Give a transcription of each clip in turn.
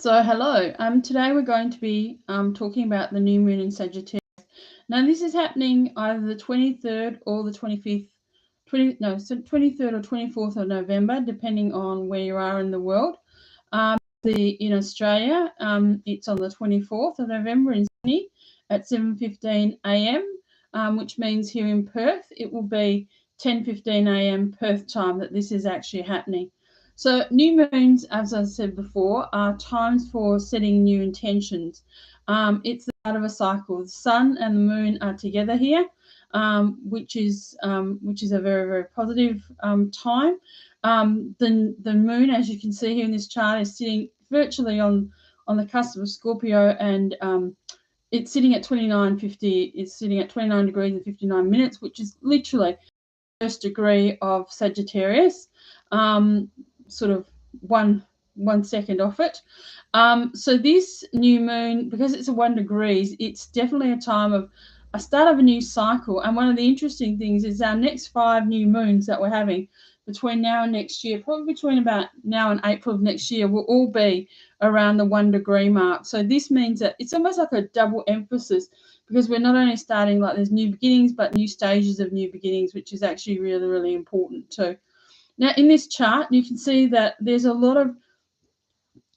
So hello, today we're going to be talking about the new moon in Sagittarius. Now this is happening either the 23rd or the 25th, 23rd or 24th of November, depending on where you are in the world. In Australia, it's on the 24th of November in Sydney at 7:15 a.m., which means here in Perth it will be 10:15 a.m. Perth time that this is actually happening. So new moons, as I said before, are times for setting new intentions. It's the start of a cycle. The sun and the moon are together here, which is a very, very positive time. The moon, as you can see here in this chart, is sitting virtually on the cusp of Scorpio, and it's sitting at 29:50. It's sitting at 29 degrees and 59 minutes, which is literally the first degree of Sagittarius. Sort of one second off it. So this new moon, because it's a 1 degrees, it's definitely a time of a start of a new cycle. And one of the interesting things is our next 5 new moons that we're having between now and next year, probably between about now and April of next year, will all be around the 1 degree mark. So this means that it's almost like a double emphasis, because we're not only starting like there's new beginnings, but new stages of new beginnings, which is actually really, really important too. Now, in this chart, you can see that there's a lot of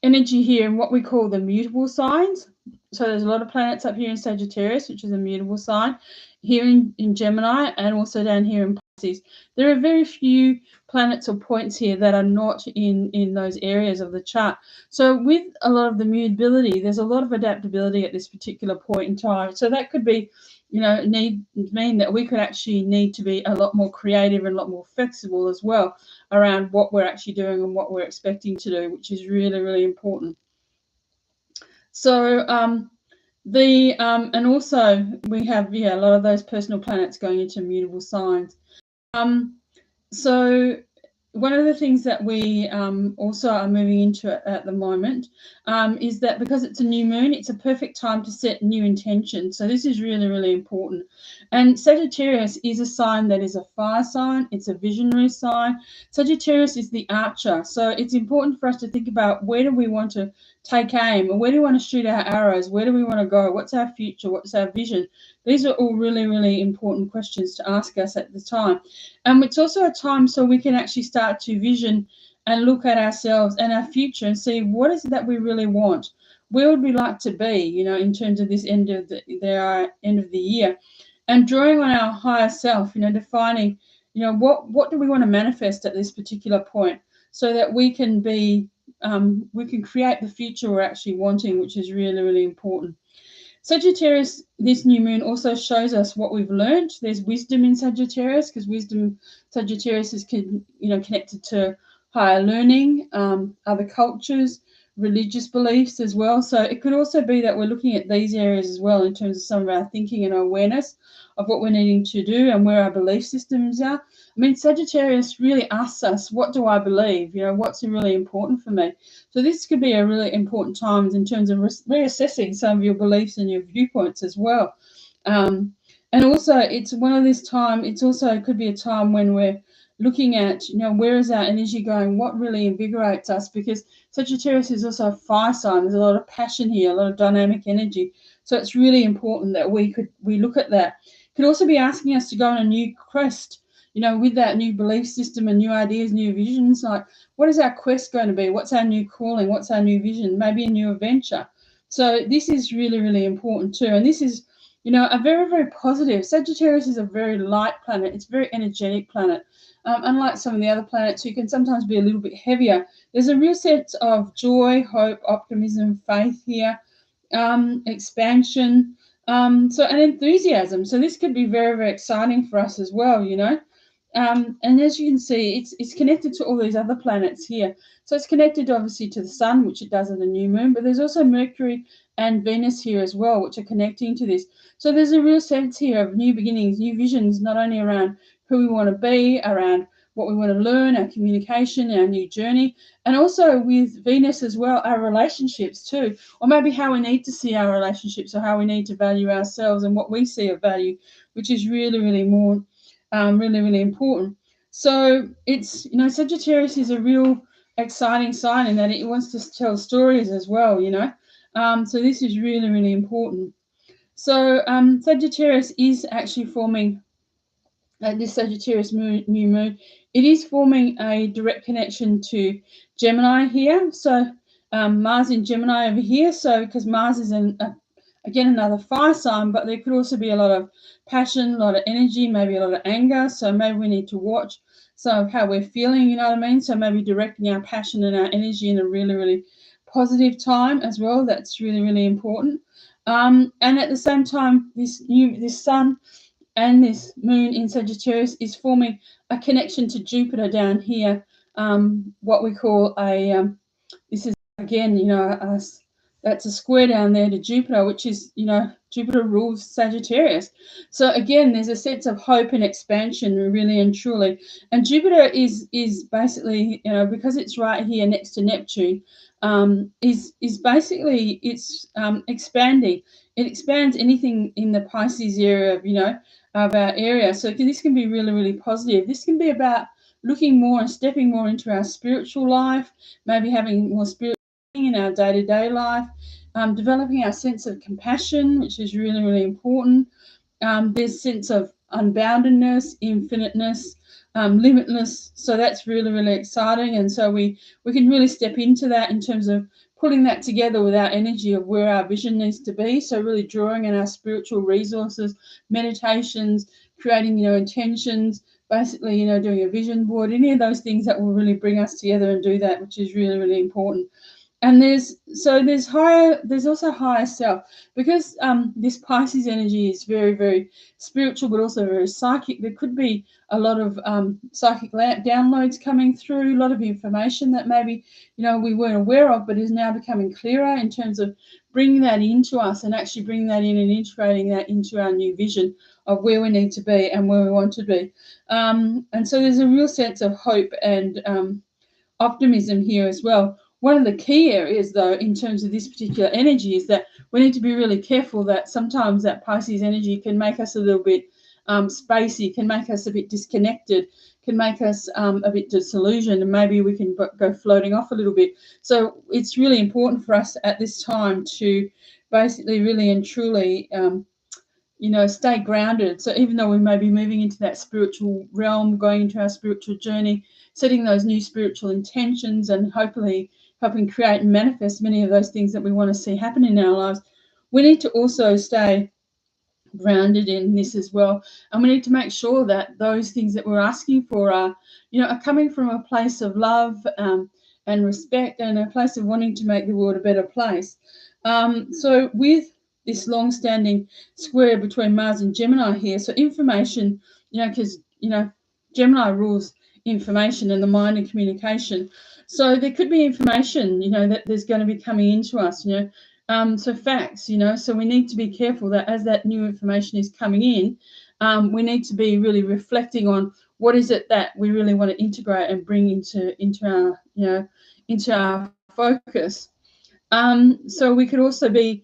energy here in what we call the mutable signs. So there's a lot of planets up here in Sagittarius, which is a mutable sign, here in Gemini, and also down here in Pisces. There are very few planets or points here that are not in those areas of the chart. So with a lot of the mutability, there's a lot of adaptability at this particular point in time. So that could be, mean that we could actually need to be a lot more creative and a lot more flexible as well around what we're actually doing and what we're expecting to do, which is really, really important. So and also we have a lot of those personal planets going into mutable signs. So one of the things that we also are moving into at the moment is that because it's a new moon, it's a perfect time to set new intentions. So this is really, really important. And Sagittarius is a sign that is a fire sign. It's a visionary sign. Sagittarius is the archer. So it's important for us to think about, where do we want to take aim, or where do we want to shoot our arrows? Where do we want to go? What's our future? What's our vision? These are all really, really important questions to ask us at the time. It's also a time so we can actually start to vision and look at ourselves and our future and see what is it that we really want. Where would we like to be, in terms of this end of the year, and drawing on our higher self, defining, what do we want to manifest at this particular point, so that we can create the future we're actually wanting, which is really, really important. Sagittarius, this new moon also shows us what we've learned. There's wisdom in Sagittarius, because Sagittarius is connected to higher learning, other cultures, religious beliefs as well. So it could also be that we're looking at these areas as well in terms of some of our thinking and our awareness of what we're needing to do and where our belief systems are. I mean, Sagittarius really asks us, what do I believe? What's really important for me? So this could be a really important time in terms of reassessing some of your beliefs and your viewpoints as well. And also, it's one of this time, it's also could be a time when we're looking at, where is our energy going? What really invigorates us? Because Sagittarius is also a fire sign. There's a lot of passion here, a lot of dynamic energy. So it's really important that we look at that. It could also be asking us to go on a new quest, with that new belief system and new ideas, new visions. Like, what is our quest going to be? What's our new calling? What's our new vision? Maybe a new adventure. So this is really, really important too. And this is, a very, very positive. Sagittarius is a very light planet. It's a very energetic planet. Unlike some of the other planets who can sometimes be a little bit heavier, there's a real sense of joy, hope, optimism, faith here, expansion, and enthusiasm. So this could be very, very exciting for us as well, and as you can see, it's connected to all these other planets here. So it's connected obviously to the sun, which it does at a new moon, but there's also Mercury and Venus here as well, which are connecting to this. So there's a real sense here of new beginnings, new visions, not only around who we want to be, around what we want to learn, our communication, our new journey, and also with Venus as well, our relationships too, or maybe how we need to see our relationships, or how we need to value ourselves and what we see of value, which is really, really really, really important. So it's, Sagittarius is a real exciting sign in that it wants to tell stories as well, you know. So this is really, really important. So Sagittarius is actually forming this Sagittarius new moon. It is forming a direct connection to Gemini here. So Mars in Gemini over here. So because Mars is again another fire sign, but there could also be a lot of passion, a lot of energy, maybe a lot of anger. So maybe we need to watch how we're feeling, you know what I mean? So maybe directing our passion and our energy in a really, really positive time as well. That's really, really important. And at the same time, this sun and this moon in Sagittarius is forming a connection to Jupiter down here, what we call this is again, you know, that's a square down there to Jupiter, which is, you know, Jupiter rules Sagittarius. So again, there's a sense of hope and expansion, really and truly. And Jupiter is basically, you know, because it's right here next to Neptune, is basically it's expanding. It expands anything in the Pisces area of, you know, of our area. So this can be really, really positive. This can be about looking more and stepping more into our spiritual life, maybe having more spiritual in our day-to-day life, developing our sense of compassion, which is really, really important. There's a sense of unboundedness, infiniteness, limitless. So that's really, really exciting. And so we can really step into that in terms of putting that together with our energy of where our vision needs to be. So really drawing on our spiritual resources, meditations, creating, you know, intentions, basically, you know, doing a vision board, any of those things that will really bring us together and do that, which is really, really important. And there's also higher self, because this Pisces energy is very, very spiritual, but also very psychic. There could be a lot of psychic downloads coming through, a lot of information that maybe, you know, we weren't aware of, but is now becoming clearer in terms of bringing that into us and actually bringing that in and integrating that into our new vision of where we need to be and where we want to be. And so there's a real sense of hope and optimism here as well. One of the key areas, though, in terms of this particular energy is that we need to be really careful that sometimes that Pisces energy can make us a little bit spacey, can make us a bit disconnected, can make us a bit disillusioned, and maybe we can go floating off a little bit. So it's really important for us at this time to basically really and truly you know, stay grounded. So even though we may be moving into that spiritual realm, going into our spiritual journey, setting those new spiritual intentions and hopefully helping create and manifest many of those things that we want to see happen in our lives, we need to also stay grounded in this as well. And we need to make sure that those things that we're asking for are, you know, are coming from a place of love and respect and a place of wanting to make the world a better place. So with this long-standing square between Mars and Gemini here, so information, you know, because, you know, Gemini rules information and the mind and communication. So there could be information, you know, that there's going to be coming into us, you know, so facts, you know, so we need to be careful that as that new information is coming in, we need to be really reflecting on what is it that we really want to integrate and bring into our, you know, into our focus. So we could also be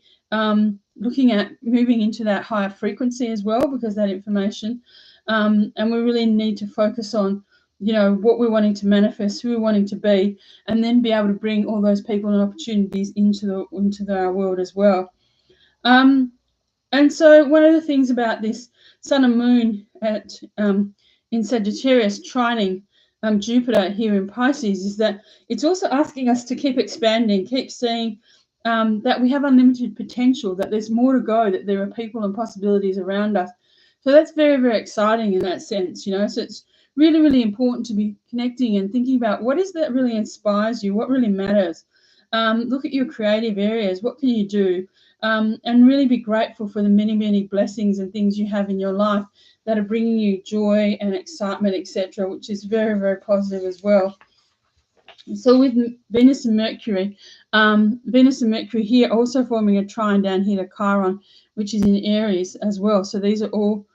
looking at moving into that higher frequency as well, because that information, and we really need to focus on, you know, what we're wanting to manifest, who we're wanting to be, and then be able to bring all those people and opportunities into our world as well. And so one of the things about this Sun and Moon at in Sagittarius trining Jupiter here in Pisces is that it's also asking us to keep expanding, keep seeing that we have unlimited potential, that there's more to go, that there are people and possibilities around us. So that's very, very exciting in that sense, you know. So it's really, really important to be connecting and thinking about what is that really inspires you, what really matters. Look at your creative areas, what can you do? And really be grateful for the many, many blessings and things you have in your life that are bringing you joy and excitement, etc., which is very, very positive as well. So with Venus and Mercury here also forming a trine down here to Chiron, which is in Aries as well. So these are all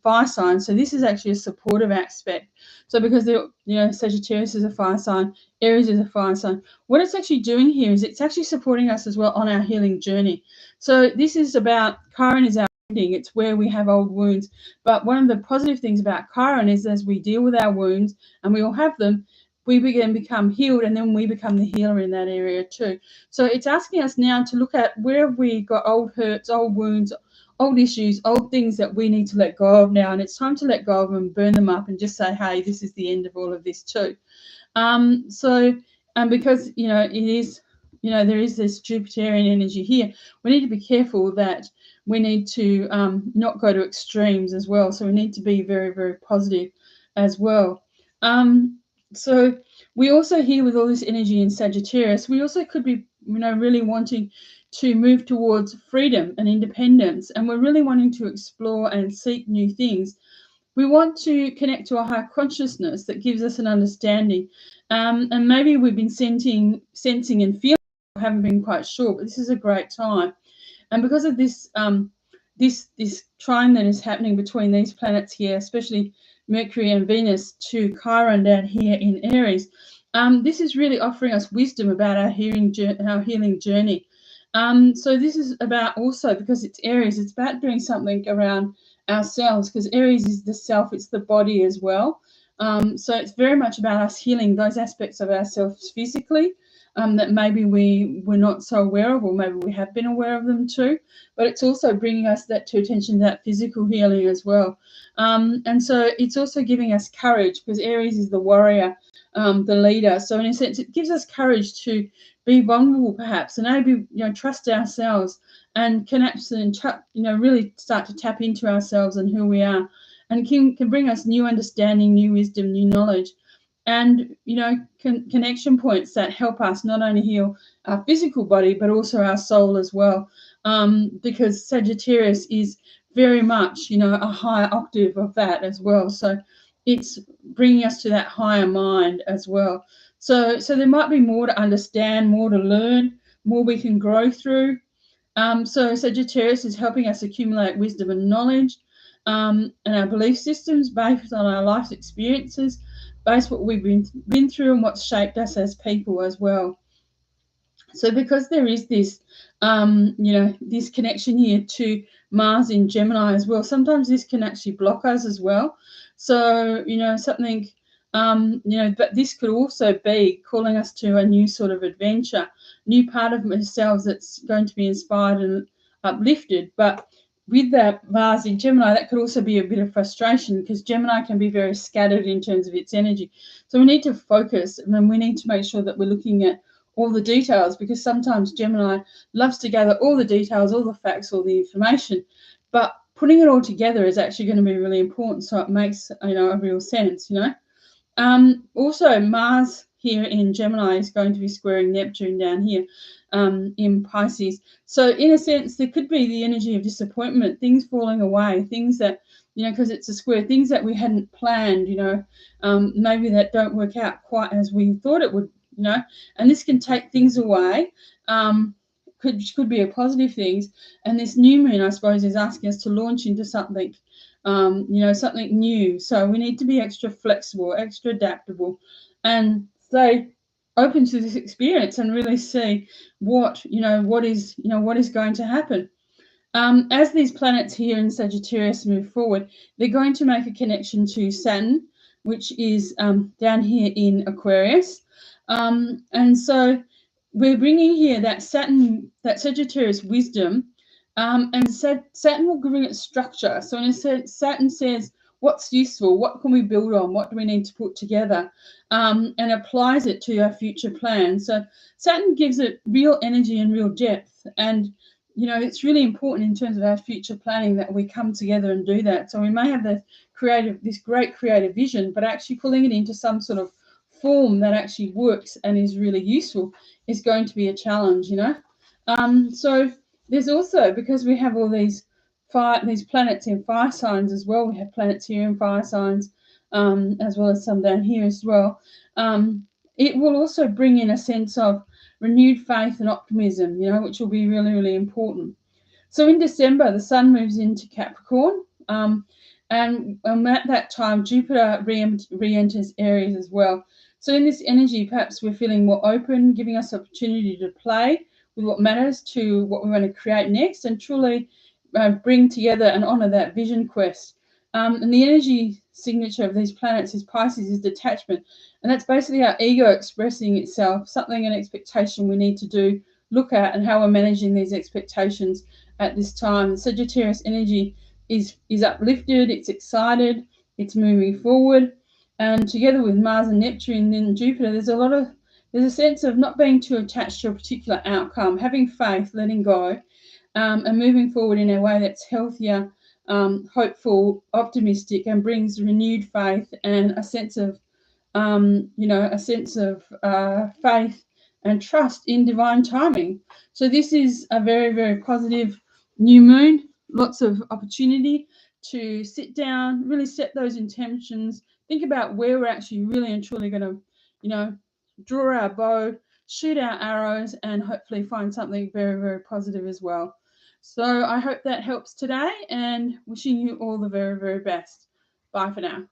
fire signs. So this is actually a supportive aspect. So because they're, you know, Sagittarius is a fire sign, Aries is a fire sign. What it's actually doing here is it's actually supporting us as well on our healing journey. So this is about, Chiron is our ending. It's where we have old wounds. But one of the positive things about Chiron is as we deal with our wounds, and we all have them, we become healed, and then we become the healer in that area too. So it's asking us now to look at where have we got old hurts, old wounds, old issues, old things that we need to let go of now. And it's time to let go of them, burn them up, and just say, hey, this is the end of all of this too. Because, it is, there is this Jupiterian energy here, we need to be careful that we need to not go to extremes as well. So we need to be very, very positive as well. So we also here with all this energy in Sagittarius, we also could be, really wanting to move towards freedom and independence, and we're really wanting to explore and seek new things. We want to connect to a higher consciousness that gives us an understanding, and maybe we've been sensing and feeling, haven't been quite sure, but this is a great time. And because of this this trine that is happening between these planets here, especially Mercury and Venus to Chiron down here in Aries, this is really offering us wisdom about our healing journey. So this is about also, because it's Aries, it's about doing something around ourselves, because Aries is the self, it's the body as well. So it's very much about us healing those aspects of ourselves physically, that maybe we were not so aware of, or maybe we have been aware of them too. But it's also bringing us that to attention, that physical healing as well. And so it's also giving us courage, because Aries is the warrior, the leader. So in a sense, it gives us courage to be vulnerable, perhaps, and maybe trust ourselves and connect and really start to tap into ourselves and who we are, and can bring us new understanding, new wisdom, new knowledge, and connection points that help us not only heal our physical body but also our soul as well, because Sagittarius is very much a higher octave of that as well. So it's bringing us to that higher mind as well. So there might be more to understand, more to learn, more we can grow through. So Sagittarius is helping us accumulate wisdom and knowledge, and our belief systems based on our life's experiences, based what we've been through and what's shaped us as people as well. So because there is this, this connection here to Mars in Gemini as well, sometimes this can actually block us as well. So, something, but this could also be calling us to a new sort of adventure, new part of ourselves that's going to be inspired and uplifted. But with that Mars in Gemini, that could also be a bit of frustration, because Gemini can be very scattered in terms of its energy. So we need to focus, and we need to make sure that we're looking at all the details, because sometimes Gemini loves to gather all the details, all the facts, all the information, but putting it all together is actually going to be really important, so it makes a real sense. Also, Mars here in Gemini is going to be squaring Neptune down here in Pisces. So in a sense, there could be the energy of disappointment, things falling away, things that, because it's a square, things that we hadn't planned, maybe that don't work out quite as we thought it would, and this can take things away. Could be a positive things. And this new moon, I suppose, is asking us to launch into something, something new. So we need to be extra flexible, extra adaptable, and stay open to this experience and really see what is going to happen. As these planets here in Sagittarius move forward, they're going to make a connection to Saturn, which is down here in Aquarius. And so we're bringing here that Saturn, that Sagittarius wisdom, and Saturn will bring it structure. So in a sense, Saturn says, what's useful? What can we build on? What do we need to put together? And applies it to our future plans. So Saturn gives it real energy and real depth. And, it's really important in terms of our future planning that we come together and do that. So we may have this great creative vision, but actually pulling it into some sort of form that actually works and is really useful is going to be a challenge, So there's also, because we have all these planets in fire signs as well, we have planets here in fire signs, as well as some down here as well. It will also bring in a sense of renewed faith and optimism, which will be really, really important. So in December, the sun moves into Capricorn, and at that time, Jupiter re-enters Aries as well. So in this energy, perhaps we're feeling more open, giving us opportunity to play with what matters, to what we want to create next, and truly bring together and honour that vision quest. And the energy signature of these planets is Pisces, is detachment. And that's basically our ego expressing itself, something, an expectation we need to do, look at, and how we're managing these expectations at this time. The Sagittarius energy is uplifted, it's excited, it's moving forward. And together with Mars and Neptune and Jupiter, there's a sense of not being too attached to a particular outcome, having faith, letting go, and moving forward in a way that's healthier, hopeful, optimistic, and brings renewed faith and a sense of, faith and trust in divine timing. So this is a very, very positive new moon. Lots of opportunity to sit down, really set those intentions, think about where we're actually really and truly going to, draw our bow, shoot our arrows, and hopefully find something very, very positive as well. So I hope that helps today, and wishing you all the very, very best. Bye for now.